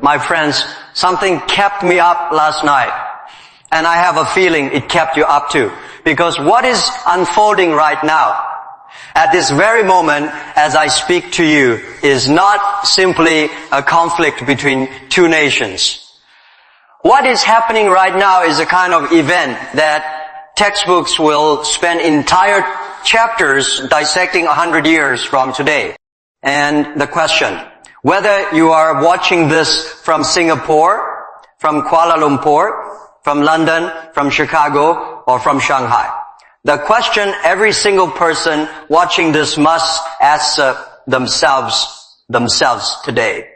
My friends, something kept me up last night. And I have a feeling it kept you up too. Because what is unfolding right now, at this very moment as I speak to you, is not simply a conflict between two nations. What is happening right now is a kind of event that textbooks will spend entire chapters dissecting 100 years from today. And the question, whether you are watching this from Singapore, from Kuala Lumpur, from London, from Chicago, or from Shanghai, the question every single person watching this must ask themselves today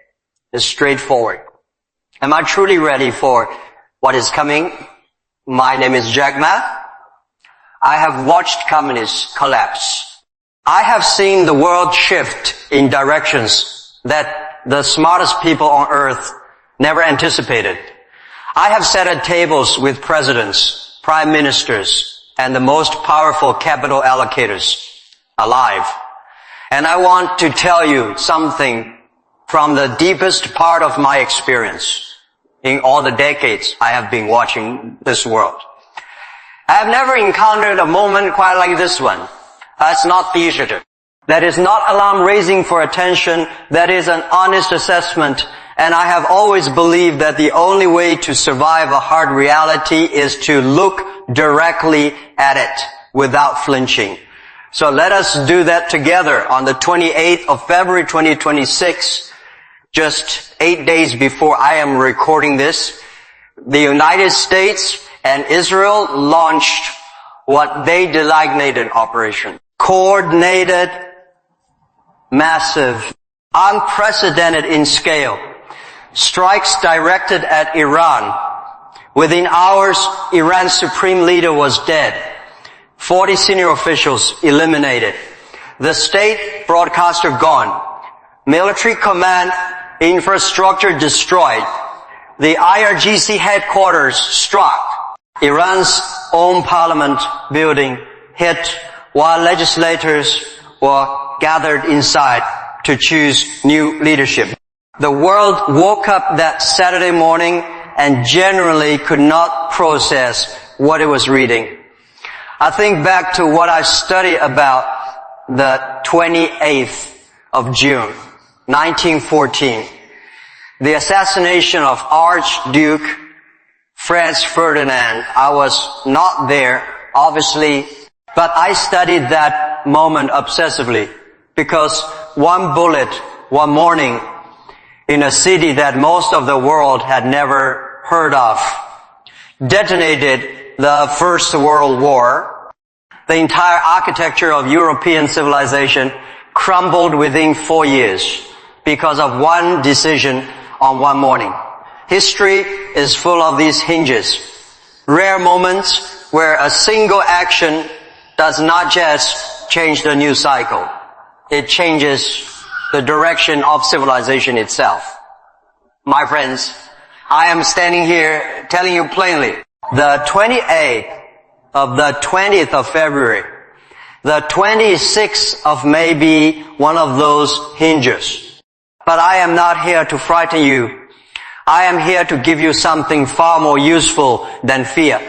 is straightforward. Am I truly ready for what is coming? My name is Jack Ma. I have watched communists collapse. I have seen the world shift in directions that the smartest people on earth never anticipated. I have sat at tables with presidents, prime ministers, and the most powerful capital allocators alive. And I want to tell you something from the deepest part of my experience in all the decades I have been watching this world. I have never encountered a moment quite like this one. That's not theater. That is not alarm raising for attention. That is an honest assessment. And I have always believed that the only way to survive a hard reality is to look directly at it without flinching. So let us do that together on the 28th of February 2026, just 8 days before I am recording this. The United States and Israel launched what they designated operation. Coordinated, massive, unprecedented in scale. Strikes directed at Iran. Within hours, Iran's supreme leader was dead. 40 senior officials eliminated. The state broadcaster gone. Military command infrastructure destroyed. The IRGC headquarters struck. Iran's own parliament building hit while legislators were gathered inside to choose new leadership. The world woke up that Saturday morning and generally could not process what it was reading. I think back to what I studied about the 28th of June, 1914, the assassination of Archduke Franz Ferdinand. I was not there, obviously, but I studied that moment obsessively because one bullet, one morning, in a city that most of the world had never heard of, detonated the First World War. The entire architecture of European civilization crumbled within 4 years because of one decision on one morning. History is full of these hinges, rare moments where a single action does not just change the news cycle. It changes the direction of civilization itself. My friends, I am standing here telling you plainly, the 28th of the 20th of February, the 26th of May be one of those hinges. But I am not here to frighten you. I am here to give you something far more useful than fear.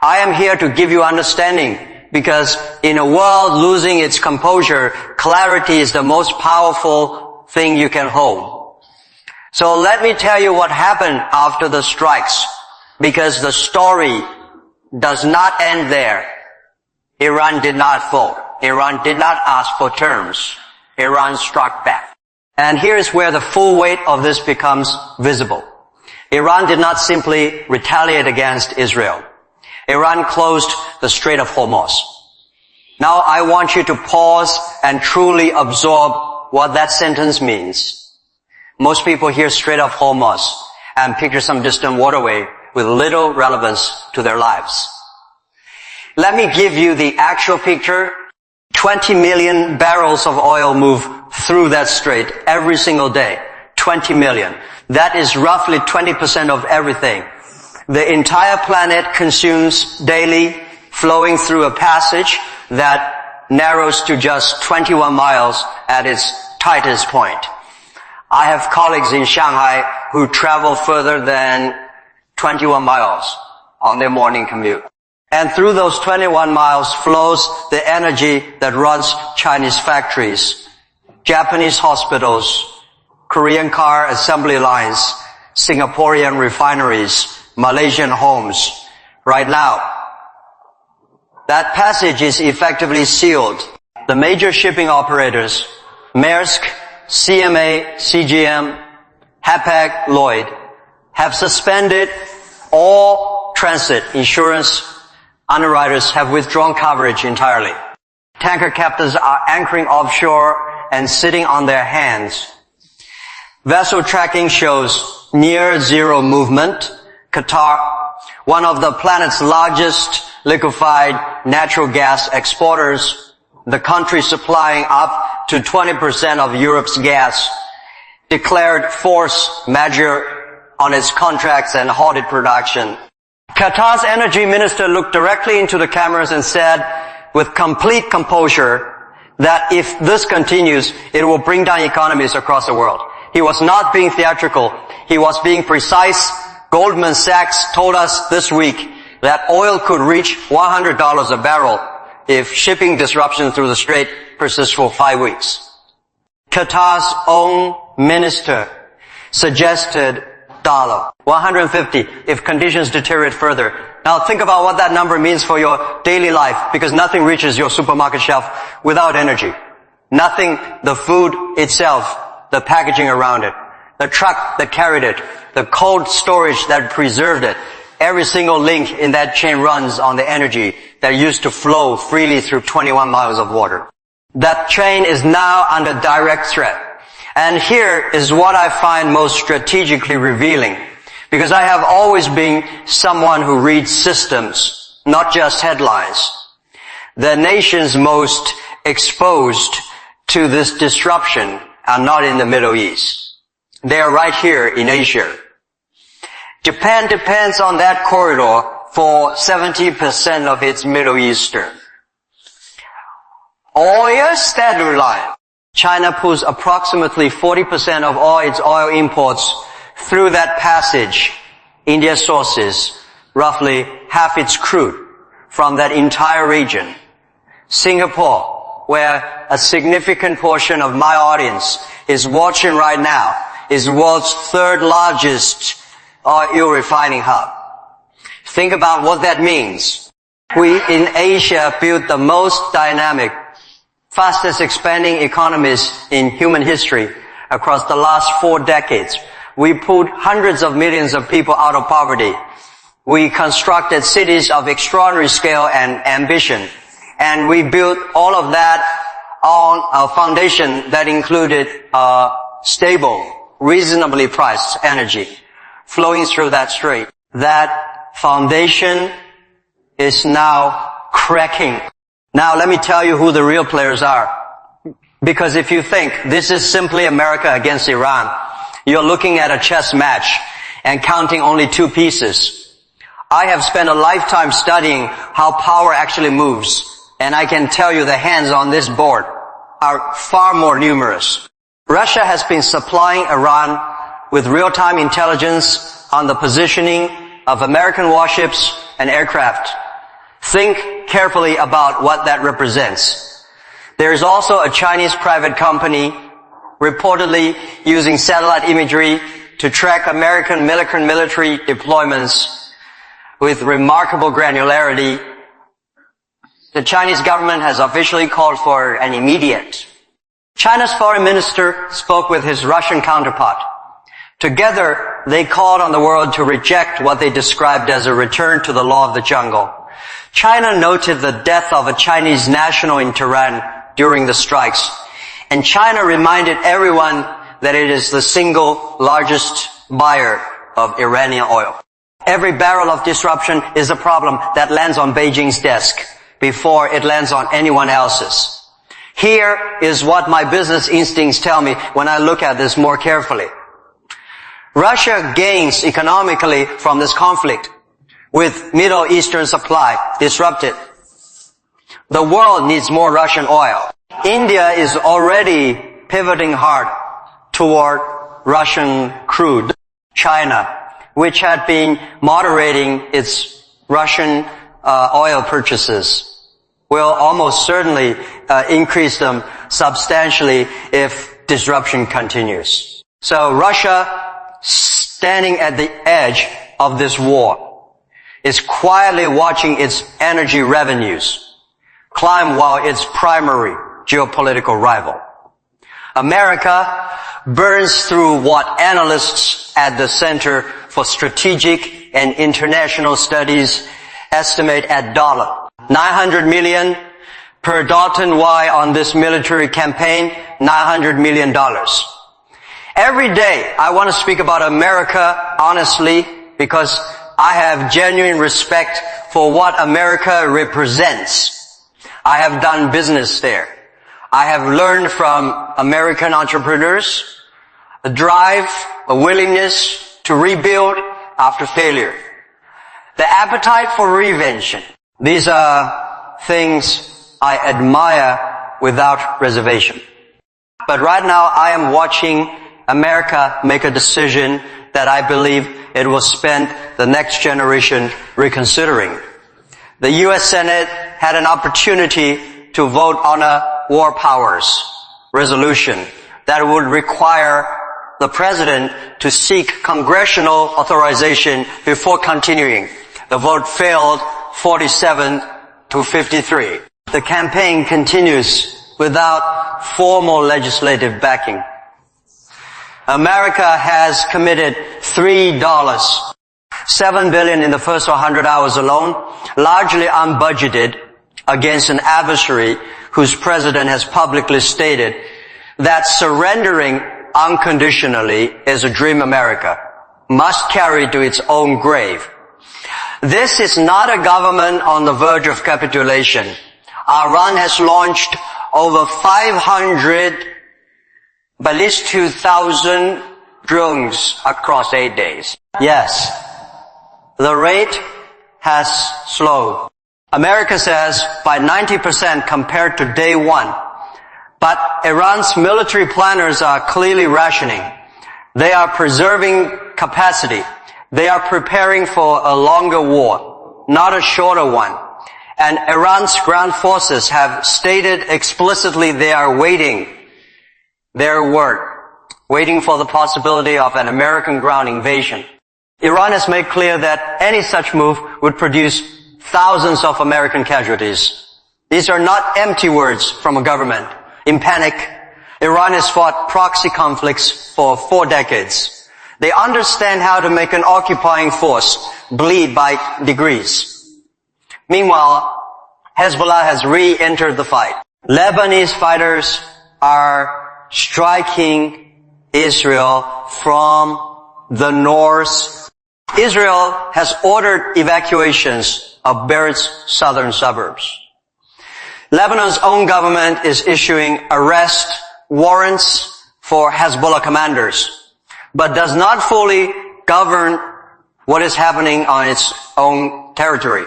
I am here to give you understanding, because in a world losing its composure, clarity is the most powerful thing you can hold. So let me tell you what happened after the strikes, because the story does not end there. Iran did not fall. Iran did not ask for terms. Iran struck back. And here's where the full weight of this becomes visible. Iran did not simply retaliate against Israel. Iran closed the Strait of Hormuz. Now I want you to pause and truly absorb what that sentence means. Most people hear Strait of Hormuz and picture some distant waterway with little relevance to their lives. Let me give you the actual picture. 20 million barrels of oil move through that strait every single day. 20 million. That is roughly 20% of everything the entire planet consumes daily, flowing through a passage that narrows to just 21 miles at its tightest point. I have colleagues in Shanghai who travel further than 21 miles on their morning commute. And through those 21 miles flows the energy that runs Chinese factories, Japanese hospitals, Korean car assembly lines, Singaporean refineries, Malaysian homes. Right now, that passage is effectively sealed. The major shipping operators, Maersk, CMA, CGM, Hapag, Lloyd, have suspended all transit insurance. Underwriters have withdrawn coverage entirely. Tanker captains are anchoring offshore and sitting on their hands. Vessel tracking shows near zero movement. Qatar, one of the planet's largest liquefied natural gas exporters, the country supplying up to 20% of Europe's gas, declared force majeure on its contracts and halted production. Qatar's energy minister looked directly into the cameras and said with complete composure that if this continues, it will bring down economies across the world. He was not being theatrical. He was being precise. Goldman Sachs told us this week that oil could reach $100 a barrel if shipping disruption through the strait persists for 5 weeks. Qatar's own minister suggested $150 if conditions deteriorate further. Now think about what that number means for your daily life, because nothing reaches your supermarket shelf without energy. Nothing, the food itself, the packaging around it, the truck that carried it, the cold storage that preserved it. Every single link in that chain runs on the energy that used to flow freely through 21 miles of water. That chain is now under direct threat. And here is what I find most strategically revealing, because I have always been someone who reads systems, not just headlines. The nations most exposed to this disruption are not in the Middle East. They are right here in Asia. Japan depends on that corridor for 70% of its Middle Eastern oil steady line. China pulls approximately 40% of all its oil imports through that passage. India sources roughly half its crude from that entire region. Singapore, where a significant portion of my audience is watching right now, is the world's third largest oil refining hub. Think about what that means. We in Asia built the most dynamic, fastest expanding economies in human history across the last 4 decades. We pulled hundreds of millions of people out of poverty. We constructed cities of extraordinary scale and ambition. And we built all of that on a foundation that included stable, reasonably priced energy flowing through that strait. That foundation is now cracking. Now let me tell you who the real players are. Because if you think this is simply America against Iran, you're looking at a chess match and counting only 2 pieces. I have spent a lifetime studying how power actually moves, and I can tell you the hands on this board are far more numerous. Russia has been supplying Iran with real-time intelligence on the positioning of American warships and aircraft. Think carefully about what that represents. There is also a Chinese private company reportedly using satellite imagery to track American military deployments with remarkable granularity. The Chinese government has officially called for an immediate. China's foreign minister spoke with his Russian counterpart. Together, they called on the world to reject what they described as a return to the law of the jungle. China noted the death of a Chinese national in Tehran during the strikes, and China reminded everyone that it is the single largest buyer of Iranian oil. Every barrel of disruption is a problem that lands on Beijing's desk before it lands on anyone else's. Here is what my business instincts tell me when I look at this more carefully. Russia gains economically from this conflict with Middle Eastern supply disrupted. The world needs more Russian oil. India is already pivoting hard toward Russian crude. China, which had been moderating its Russian oil purchases, will almost certainly increase them substantially if disruption continues. So Russia, standing at the edge of this war, is quietly watching its energy revenues climb while its primary geopolitical rival, America, burns through what analysts at the Center for Strategic and International Studies estimate at $900 million per Dalton Y on this military campaign, $900 million. Every day I want to speak about America honestly because I have genuine respect for what America represents. I have done business there. I have learned from American entrepreneurs a drive, a willingness to rebuild after failure, the appetite for reinvention. These are things I admire without reservation. But right now I am watching America make a decision that I believe it will spend the next generation reconsidering. The U.S. Senate had an opportunity to vote on a war powers resolution that would require the president to seek congressional authorization before continuing. The vote failed 47-53. The campaign continues without formal legislative backing. America has committed $3, $7 billion in the first 100 hours alone, largely unbudgeted, against an adversary whose president has publicly stated that surrendering unconditionally is a dream America must carry to its own grave. This is not a government on the verge of capitulation. Iran has launched over 500 ballistic 2,000 drones across 8 days. Yes, the rate has slowed. America says by 90% compared to day one. But Iran's military planners are clearly rationing. They are preserving capacity. They are preparing for a longer war, not a shorter one. And Iran's ground forces have stated explicitly they are waiting their word, waiting for the possibility of an American ground invasion. Iran has made clear that any such move would produce thousands of American casualties. These are not empty words from a government. In panic, Iran has fought proxy conflicts for 4 decades. They understand how to make an occupying force bleed by degrees. Meanwhile, Hezbollah has re-entered the fight. Lebanese fighters are striking Israel from the north. Israel has ordered evacuations of Beirut's southern suburbs. Lebanon's own government is issuing arrest warrants for Hezbollah commanders, but does not fully govern what is happening on its own territory.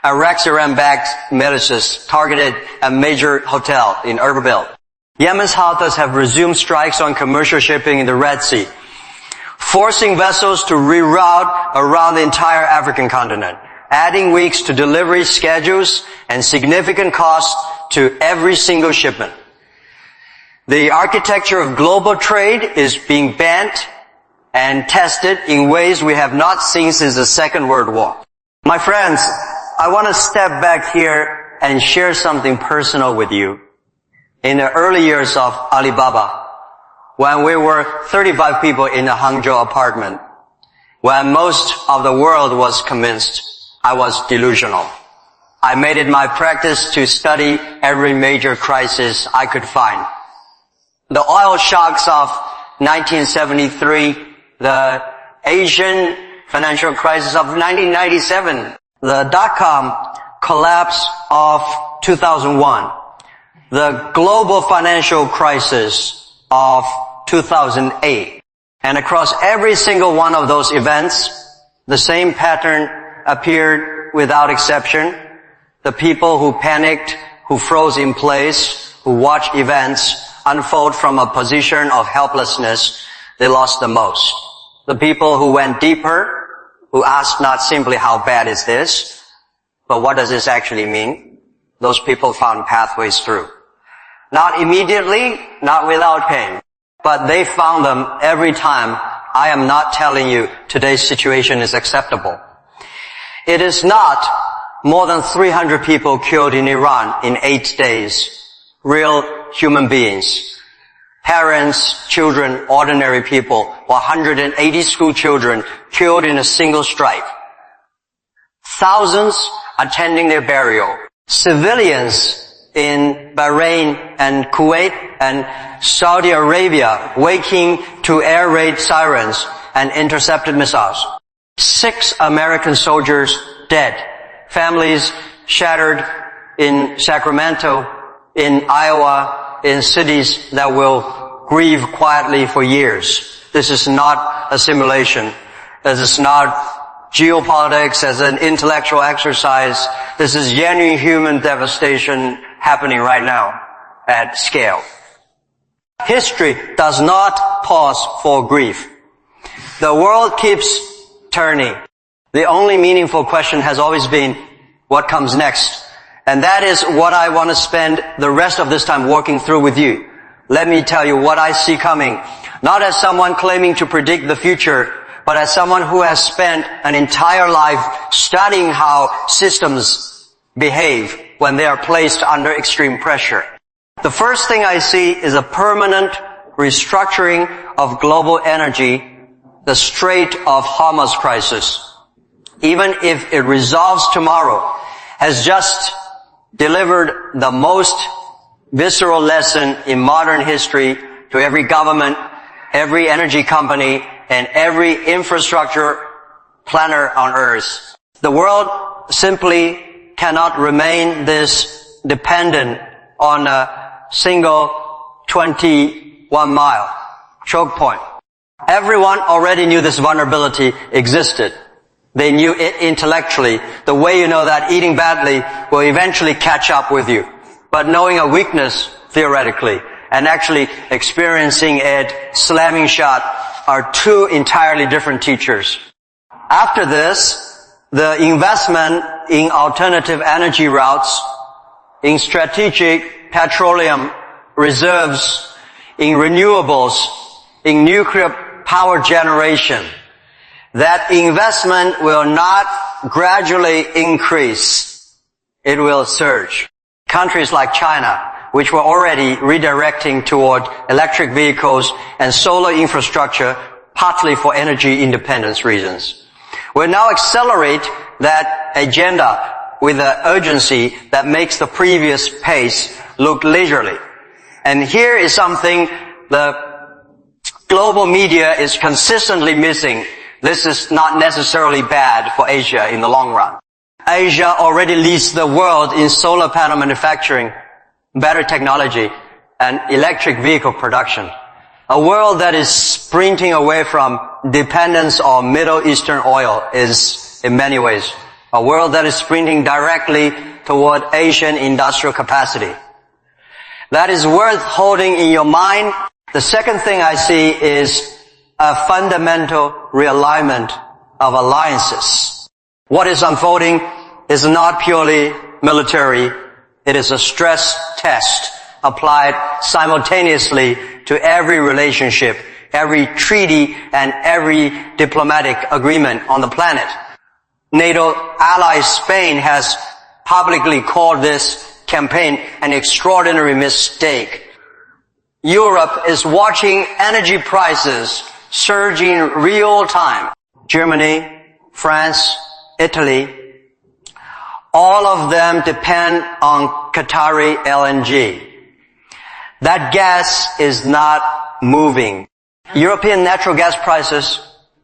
Iraq's Iran-backed militias targeted a major hotel in Erbil. Yemen's Houthis have resumed strikes on commercial shipping in the Red Sea, forcing vessels to reroute around the entire African continent, adding weeks to delivery schedules and significant costs to every single shipment. The architecture of global trade is being bent and tested in ways we have not seen since the Second World War. My friends, I want to step back here and share something personal with you. In the early years of Alibaba, when we were 35 people in a Hangzhou apartment, when most of the world was convinced I was delusional, I made it my practice to study every major crisis I could find. The oil shocks of 1973, the Asian financial crisis of 1997, the dot-com collapse of 2001, the global financial crisis of 2008. And across every single one of those events, the same pattern appeared without exception. The people who panicked, who froze in place, who watched events unfold from a position of helplessness, they lost the most. the people who went deeper, who asked not simply how bad is this, but what does this actually mean? Those people found pathways through. Not immediately, not without pain, but they found them every time. I am not telling you today's situation is acceptable. It is not more than 300 people killed in Iran in 8 days. Real human beings. Parents, children, ordinary people. 180 school children killed in a single strike. Thousands attending their burial. Civilians in Bahrain and Kuwait and Saudi Arabia waking to air raid sirens and intercepted missiles. 6 American soldiers dead. Families shattered in Sacramento, in Iowa, in cities that will grieve quietly for years. This is not a simulation. This is not geopolitics as an intellectual exercise. This is genuine human devastation happening right now at scale. History does not pause for grief. The world keeps turning. The only meaningful question has always been, what comes next? And that is what I want to spend the rest of this time working through with you. Let me tell you what I see coming, not as someone claiming to predict the future, but as someone who has spent an entire life studying how systems behave when they are placed under extreme pressure. The first thing I see is a permanent restructuring of global energy, the Strait of Hormuz crisis. Even if it resolves tomorrow, has just delivered the most visceral lesson in modern history to every government, every energy company, and every infrastructure planner on earth. The world simply cannot remain this dependent on a single 21-mile choke point. Everyone already knew this vulnerability existed. They knew it intellectually. The way you know that eating badly will eventually catch up with you. But knowing a weakness theoretically and actually experiencing it slamming shut are 2 entirely different teachers. After this, the investment in alternative energy routes, in strategic petroleum reserves, in renewables, in nuclear power generation, that investment will not gradually increase. It will surge. Countries like China, which were already redirecting toward electric vehicles and solar infrastructure, partly for energy independence reasons, will now accelerate that agenda with an urgency that makes the previous pace look leisurely. And here is something the global media is consistently missing. This is not necessarily bad for Asia in the long run. Asia already leads the world in solar panel manufacturing, battery technology, and electric vehicle production. A world that is sprinting away from dependence on Middle Eastern oil is, in many ways, a world that is sprinting directly toward Asian industrial capacity. That is worth holding in your mind. The second thing I see is a fundamental realignment of alliances. What is unfolding is not purely military. It is a stress test applied simultaneously to every relationship, every treaty, and every diplomatic agreement on the planet. NATO ally Spain has publicly called this campaign an extraordinary mistake. Europe is watching energy prices surge in real time. Germany, France, Italy, all of them depend on Qatar LNG. That gas is not moving. European natural gas prices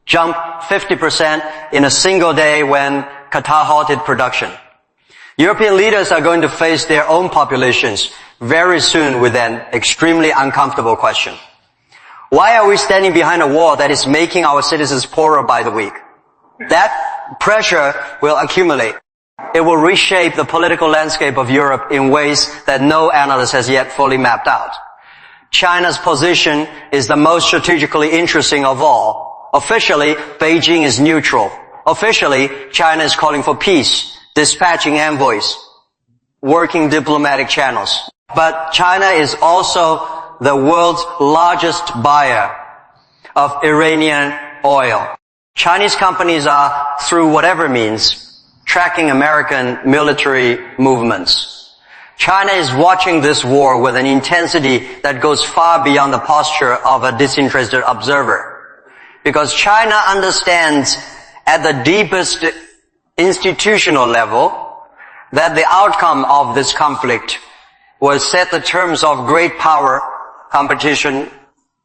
jumped 50% in a single day when Qatar halted production. European leaders are going to face their own populations very soon with an extremely uncomfortable question. Why are we standing behind a wall that is making our citizens poorer by the week? That pressure will accumulate. It will reshape the political landscape of Europe in ways that no analyst has yet fully mapped out. China's position is the most strategically interesting of all. Officially, Beijing is neutral. Officially, China is calling for peace, dispatching envoys, working diplomatic channels. But China is also the world's largest buyer of Iranian oil. Chinese companies are, through whatever means, tracking American military movements. China is watching this war with an intensity that goes far beyond the posture of a disinterested observer. Because China understands at the deepest institutional level that the outcome of this conflict will set the terms of great power competition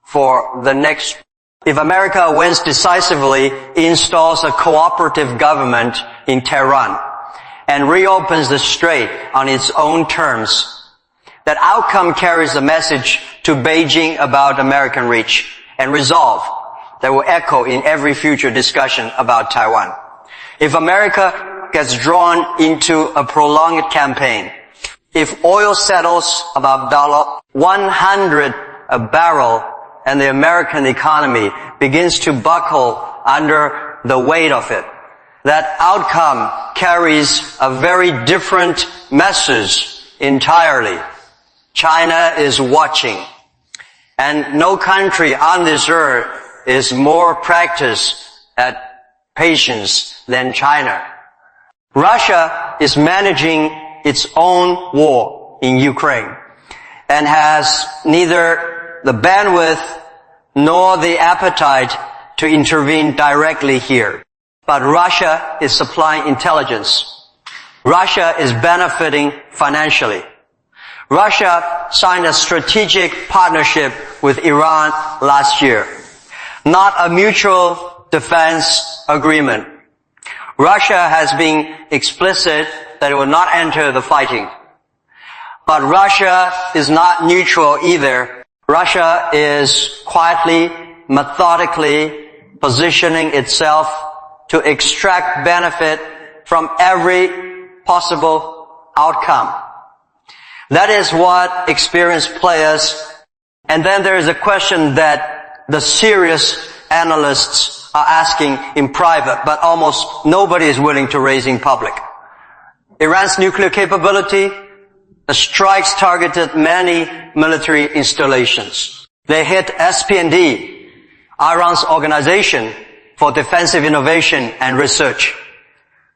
for the next. If America wins decisively, installs a cooperative government in Tehran and reopens the strait on its own terms, that outcome carries a message to Beijing about American reach and resolve that will echo in every future discussion about Taiwan. If America gets drawn into a prolonged campaign, if oil settles above $100 a barrel and the American economy begins to buckle under the weight of it, that outcome carries a very different message entirely. China is watching, and no country on this earth is more practiced at patience than China. Russia is managing its own war in Ukraine and has neither the bandwidth nor the appetite to intervene directly here. But Russia is supplying intelligence. Russia is benefiting financially. Russia signed a strategic partnership with Iran last year, not a mutual defense agreement. Russia has been explicit that it will not enter the fighting. But Russia is not neutral either. Russia is quietly, methodically positioning itself to extract benefit from every possible outcome. That is what experienced players, and then there is a question that the serious analysts are asking in private, but almost nobody is willing to raise in public. Iran's nuclear capability, the strikes targeted many military installations. They hit SP&D, Iran's organization for defensive innovation and research,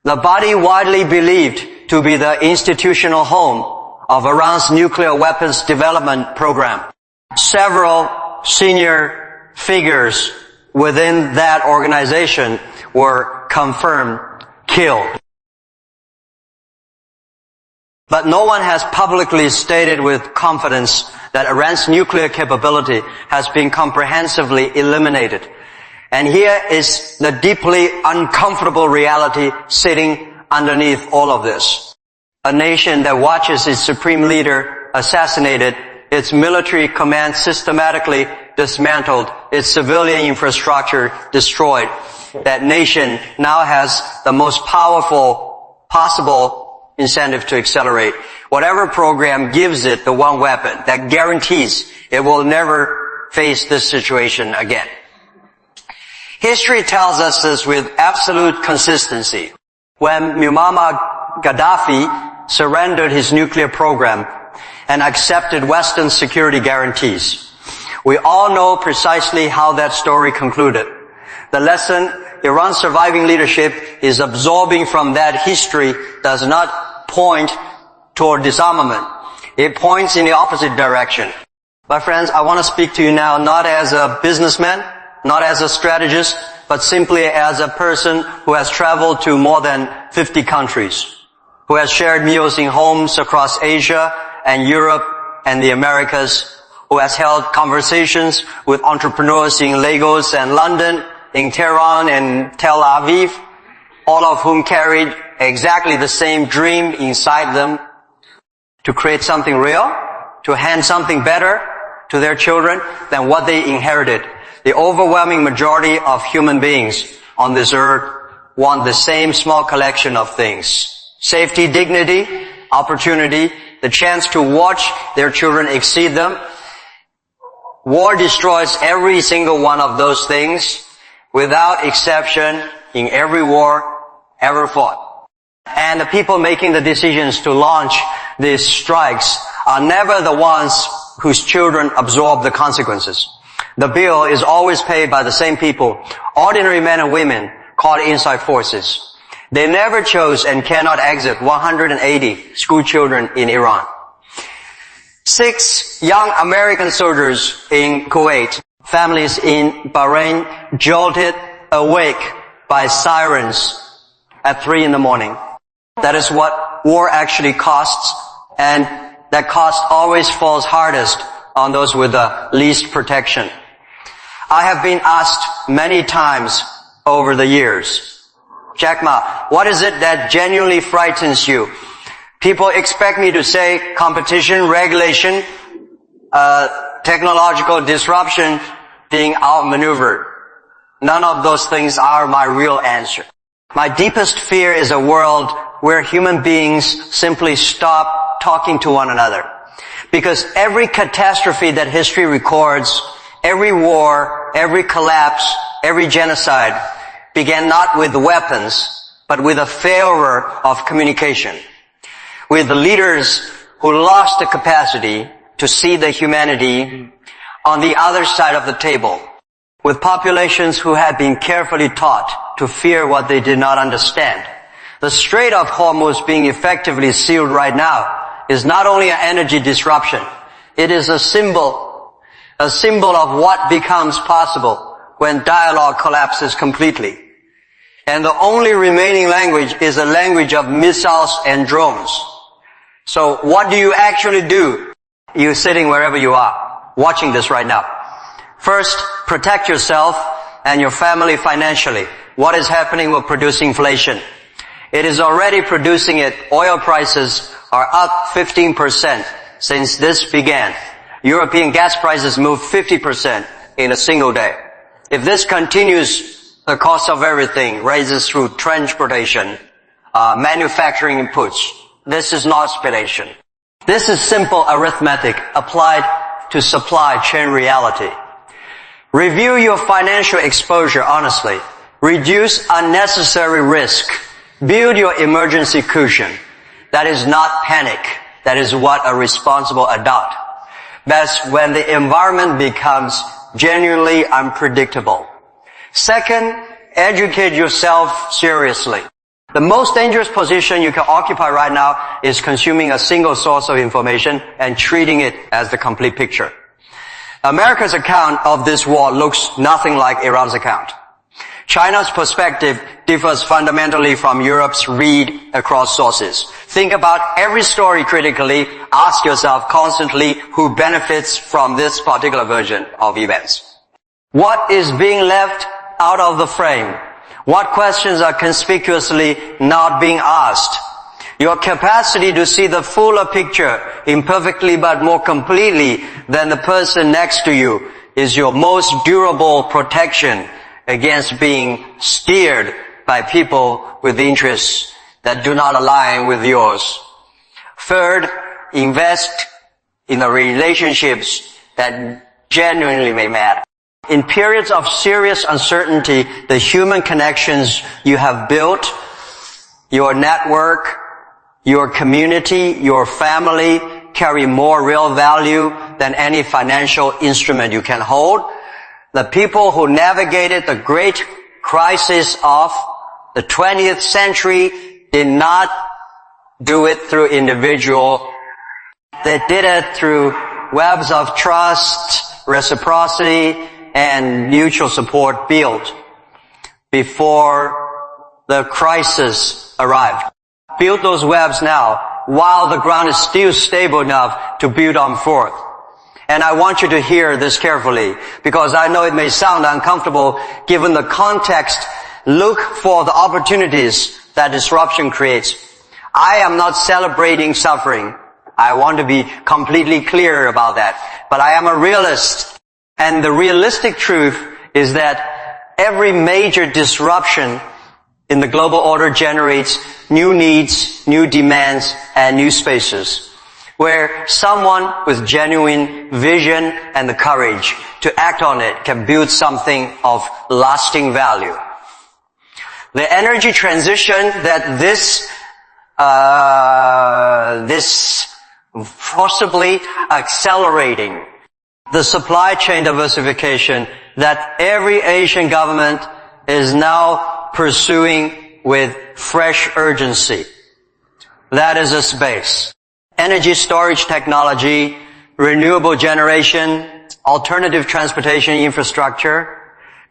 the body widely believed to be the institutional home of Iran's nuclear weapons development program. Several senior figures within that organization were confirmed killed. But no one has publicly stated with confidence that Iran's nuclear capability has been comprehensively eliminated. And here is the deeply uncomfortable reality sitting underneath all of this. A nation that watches its supreme leader assassinated, its military command systematically dismantled, its civilian infrastructure destroyed. That nation now has the most powerful possible incentive to accelerate. Whatever program gives it the one weapon that guarantees it will never face this situation again. History tells us this with absolute consistency. When Muammar Gaddafi surrendered his nuclear program and accepted Western security guarantees, we all know precisely how that story concluded. The lesson Iran's surviving leadership is absorbing from that history does not point toward disarmament. It points in the opposite direction. My friends, I want to speak to you now not as a businessman, not as a strategist, but simply as a person who has traveled to more than 50 countries, who has shared meals in homes across Asia and Europe and the Americas, who has held conversations with entrepreneurs in Lagos and London, in Tehran and Tel Aviv, all of whom carried exactly the same dream inside them to create something real, to hand something better to their children than what they inherited. The overwhelming majority of human beings on this earth want the same small collection of things. Safety, dignity, opportunity, the chance to watch their children exceed them. War destroys every single one of those things, without exception in every war ever fought. And the people making the decisions to launch these strikes are never the ones whose children absorb the consequences. The bill is always paid by the same people, ordinary men and women called inside forces. They never chose and cannot exit 180 school children in Iran. 6 young American soldiers in Kuwait, families in Bahrain jolted awake by sirens at 3 in the morning. That is what war actually costs, and that cost always falls hardest on those with the least protection. I have been asked many times over the years, Jack Ma, what is it that genuinely frightens you? People expect me to say competition, regulation, technological disruption being outmaneuvered. None of those things are my real answer. My deepest fear is a world where human beings simply stop talking to one another. Because every catastrophe that history records, every war, every collapse, every genocide began not with weapons, but with a failure of communication. With the leaders who lost the capacity to see the humanity on the other side of the table. With populations who had been carefully taught to fear what they did not understand. The Strait of Hormuz being effectively sealed right now is not only an energy disruption, it is a symbol of what becomes possible when dialogue collapses completely. And the only remaining language is a language of missiles and drones. So what do you actually do? You're sitting wherever you are, watching this right now. First, protect yourself and your family financially. What is happening will produce inflation. It is already producing it. Oil prices are up 15% since this began. European gas prices moved 50% in a single day. If this continues, the cost of everything raises through transportation, manufacturing inputs. This is not speculation. This is simple arithmetic applied to supply chain reality. Review your financial exposure honestly. Reduce unnecessary risk. Build your emergency cushion. That is not panic. That is what a responsible adult. That's when the environment becomes genuinely unpredictable. Second, educate yourself seriously. The most dangerous position you can occupy right now is consuming a single source of information and treating it as the complete picture. America's account of this war looks nothing like Iran's account. China's perspective differs fundamentally from Europe's read across sources. Think about every story critically. Ask yourself constantly who benefits from this particular version of events. What is being left out of the frame? What questions are conspicuously not being asked? Your capacity to see the fuller picture imperfectly but more completely than the person next to you is your most durable protection against being steered by people with interests that do not align with yours. Third, invest in the relationships that genuinely may matter. In periods of serious uncertainty, the human connections you have built, your network, your community, your family carry more real value than any financial instrument you can hold. The people who navigated the great crisis of the 20th century did not do it through individual. They did it through webs of trust, reciprocity, and mutual support built before the crisis arrived. Build those webs now while the ground is still stable enough to build on forth. And I want you to hear this carefully because I know it may sound uncomfortable given the context. Look for the opportunities that disruption creates. I am not celebrating suffering. I want to be completely clear about that. But I am a realist. And the realistic truth is that every major disruption in the global order generates new needs, new demands, and new spaces. where someone with genuine vision and the courage to act on it can build something of lasting value. The energy transition that this forcibly accelerating the supply chain diversification that every Asian government is now pursuing with fresh urgency. That is a space. Energy storage technology, renewable generation, alternative transportation infrastructure.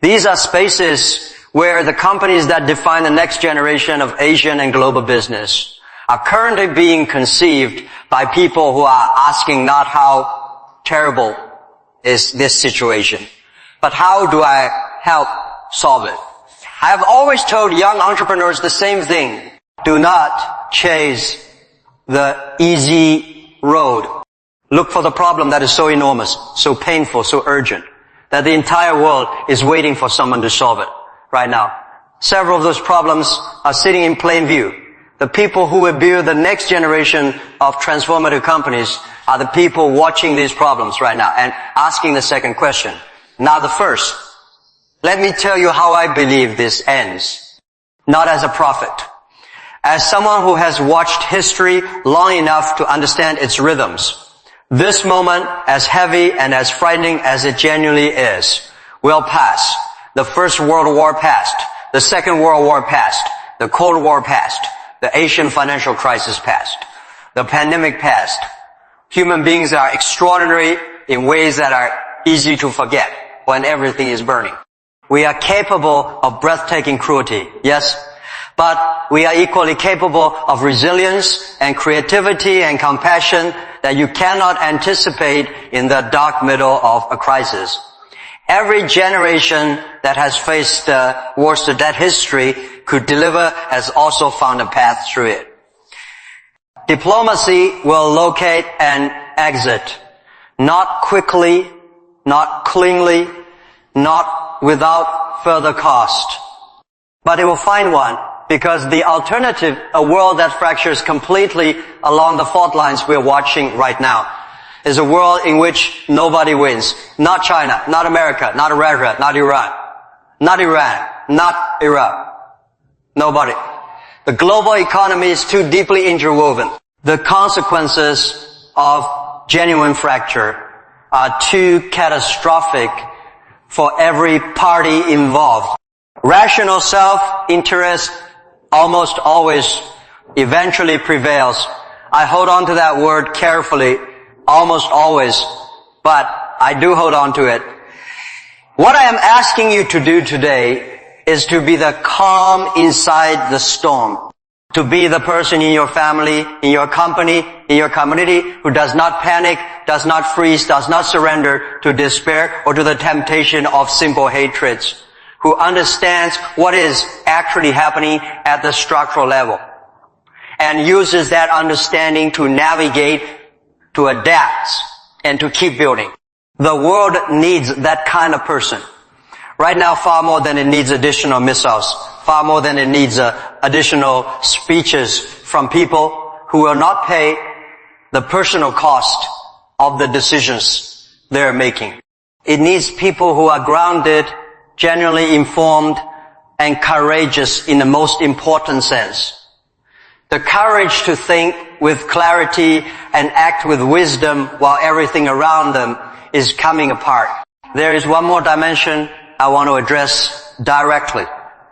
These are spaces where the companies that define the next generation of Asian and global business are currently being conceived by people who are asking not how terrible is this situation, but how do I help solve it? I have always told young entrepreneurs the same thing. Do not chase the easy road. Look for the problem that is so enormous, so painful, so urgent, that the entire world is waiting for someone to solve it right now. Several of those problems are sitting in plain view. The people who will build the next generation of transformative companies are the people watching these problems right now and asking the second question, not the first. Let me tell you how I believe this ends. Not as a prophet. As someone who has watched history long enough to understand its rhythms, this moment, as heavy and as frightening as it genuinely is, will pass. The First World War passed. The Second World War passed. The Cold War passed. The Asian financial crisis passed. The pandemic passed. Human beings are extraordinary in ways that are easy to forget when everything is burning. We are capable of breathtaking cruelty, yes, but we are equally capable of resilience and creativity and compassion that you cannot anticipate in the dark middle of a crisis. Every generation that has faced wars to that history could deliver has also found a path through it. Diplomacy will locate an exit, not quickly, not cleanly, not without further cost. But it will find one, because the alternative, a world that fractures completely along the fault lines we're watching right now, is a world in which nobody wins. Not China, not America, not Russia, not Iran, not Iraq. Nobody. The global economy is too deeply interwoven. The consequences of genuine fracture are too catastrophic for every party involved. Rational self-interest almost always eventually prevails. I hold on to that word carefully, almost always, but I do hold on to it. What I am asking you to do today is to be the calm inside the storm. To be the person in your family, in your company, in your community who does not panic, does not freeze, does not surrender to despair or to the temptation of simple hatreds. Who understands what is actually happening at the structural level and uses that understanding to navigate, to adapt, and to keep building. The world needs that kind of person. Right now, far more than it needs additional missiles, far more than it needs additional speeches from people who will not pay the personal cost of the decisions they're making. It needs people who are grounded, genuinely informed, and courageous in the most important sense. The courage to think with clarity and act with wisdom while everything around them is coming apart. There is one more dimension I want to address directly,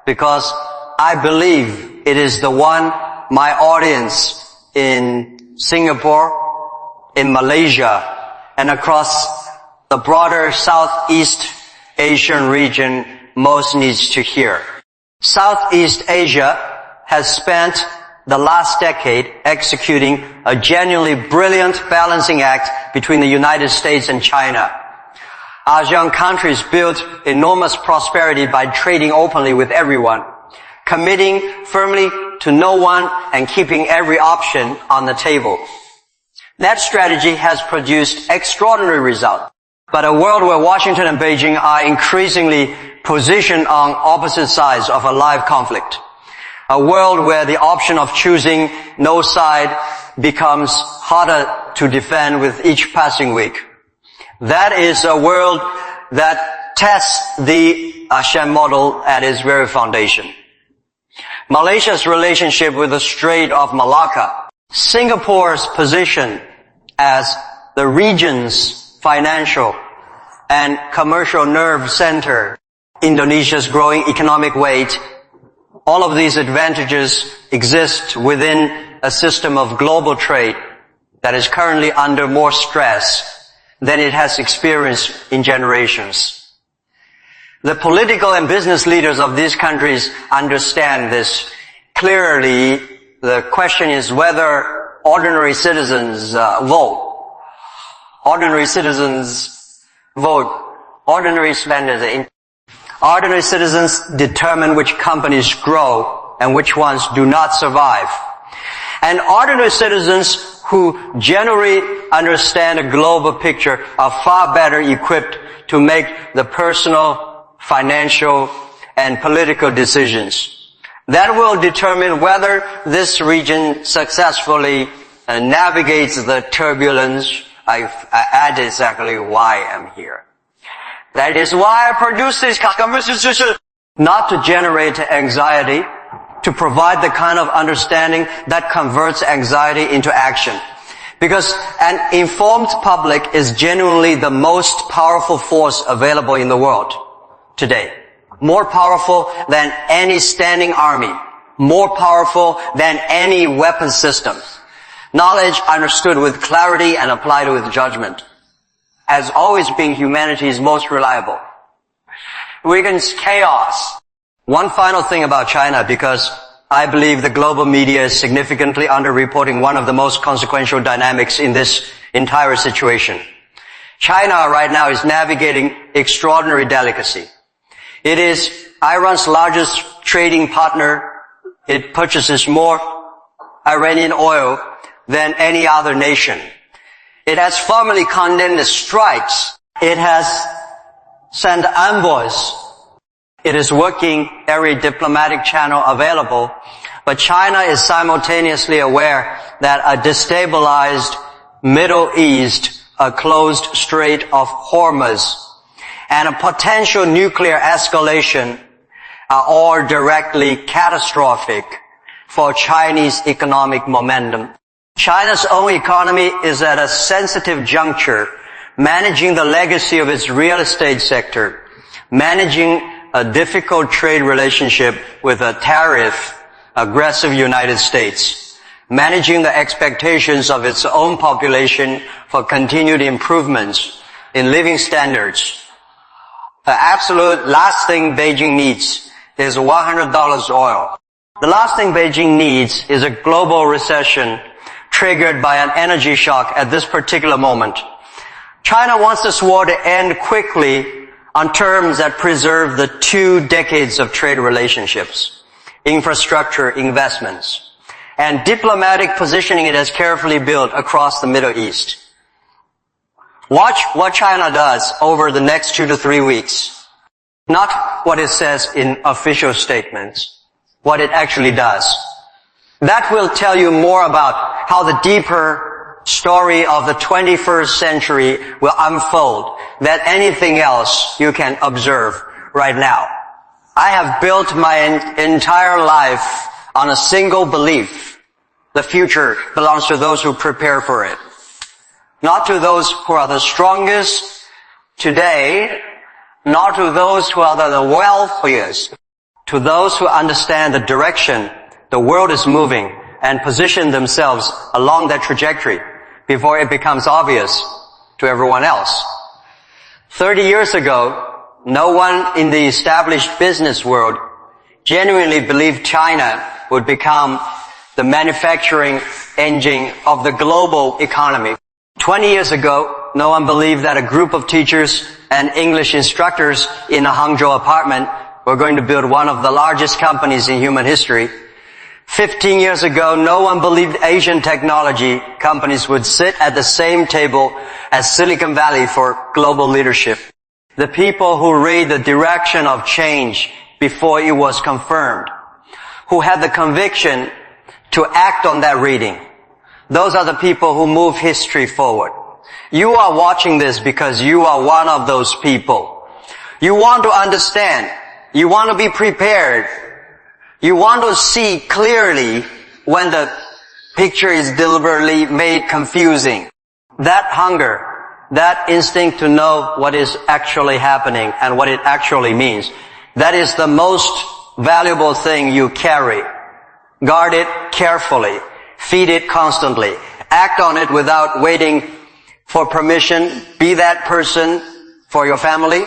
because I believe it is the one my audience in Singapore, in Malaysia, and across the broader Southeast Asian region most needs to hear. Southeast Asia has spent the last decade executing a genuinely brilliant balancing act between the United States and China. Asean countries built enormous prosperity by trading openly with everyone, committing firmly to no one and keeping every option on the table. That strategy has produced extraordinary results. But a world where Washington and Beijing are increasingly positioned on opposite sides of a live conflict. A world where the option of choosing no side becomes harder to defend with each passing week. That is a world that tests the Asean model at its very foundation. Malaysia's relationship with the Strait of Malacca, Singapore's position as the region's financial and commercial nerve center, Indonesia's growing economic weight, all of these advantages exist within a system of global trade that is currently under more stress than it has experienced in generations. The political and business leaders of these countries understand this clearly. The question is whether ordinary citizens vote. Ordinary citizens vote. Ordinary citizens determine which companies grow and which ones do not survive. And ordinary citizens who generally understand a global picture are far better equipped to make the personal, financial, and political decisions. That will determine whether this region successfully navigates the turbulence. I add exactly why I'm here. That is why I produce this conversation. Not to generate anxiety, to provide the kind of understanding that converts anxiety into action. Because an informed public is genuinely the most powerful force available in the world today. More powerful than any standing army. More powerful than any weapon system. Knowledge understood with clarity and applied with judgment has always been humanity's most reliable. Weakens chaos. One final thing about China, because I believe the global media is significantly underreporting one of the most consequential dynamics in this entire situation. China right now is navigating extraordinary delicacy. It is Iran's largest trading partner. It purchases more Iranian oil than any other nation. It has formally condemned the strikes. It has sent envoys. It is working every diplomatic channel available. But China is simultaneously aware that a destabilized Middle East, a closed Strait of Hormuz, and a potential nuclear escalation are all directly catastrophic for Chinese economic momentum. China's own economy is at a sensitive juncture, managing the legacy of its real estate sector, managing a difficult trade relationship with a tariff-aggressive United States, managing the expectations of its own population for continued improvements in living standards. The absolute last thing Beijing needs is $100 oil. The last thing Beijing needs is a global recession triggered by an energy shock at this particular moment. China wants this war to end quickly on terms that preserve the 2 decades of trade relationships, infrastructure investments, and diplomatic positioning it has carefully built across the Middle East. Watch what China does over the next 2 to 3 weeks. Not what it says in official statements, what it actually does. That will tell you more about how the deeper story of the 21st century will unfold than anything else you can observe right now. I have built my entire life on a single belief. The future belongs to those who prepare for it. Not to those who are the strongest today, not to those who are the wealthiest, to those who understand the direction the world is moving and position themselves along that trajectory before it becomes obvious to everyone else. 30 years ago, no one in the established business world genuinely believed China would become the manufacturing engine of the global economy. 20 years ago, no one believed that a group of teachers and English instructors in a Hangzhou apartment were going to build one of the largest companies in human history. 15 years ago, no one believed Asian technology companies would sit at the same table as Silicon Valley for global leadership. The people who read the direction of change before it was confirmed, who had the conviction to act on that reading, Those are the people who move history forward. You are watching this because you are one of those people. You want to understand. You want to be prepared. You want to see clearly when the picture is deliberately made confusing. That hunger, that instinct to know what is actually happening and what it actually means, that is the most valuable thing you carry. Guard it carefully. Feed it constantly. Act on it without waiting for permission. Be that person for your family.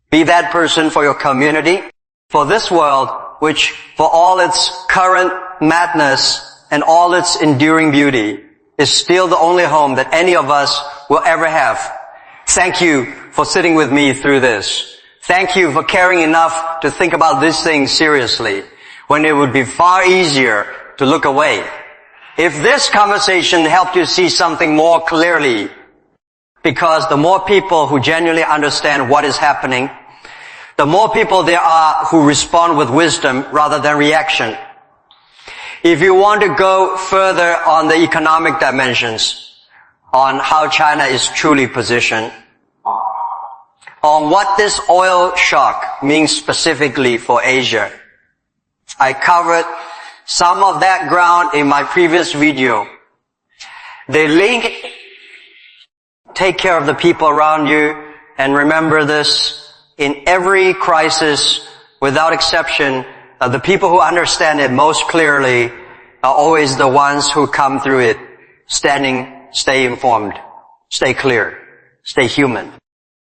Be that person for your community. For this world, which for all its current madness and all its enduring beauty, is still the only home that any of us will ever have. Thank you for sitting with me through this. Thank you for caring enough to think about these things seriously, when it would be far easier to look away. If this conversation helped you see something more clearly, because the more people who genuinely understand what is happening, the more people there are who respond with wisdom rather than reaction. If you want to go further on the economic dimensions, on how China is truly positioned, on what this oil shock means specifically for Asia, I covered some of that ground in my previous video. They link, take care of the people around you, and remember this, in every crisis, without exception, the people who understand it most clearly are always the ones who come through it, stay informed, stay clear, stay human.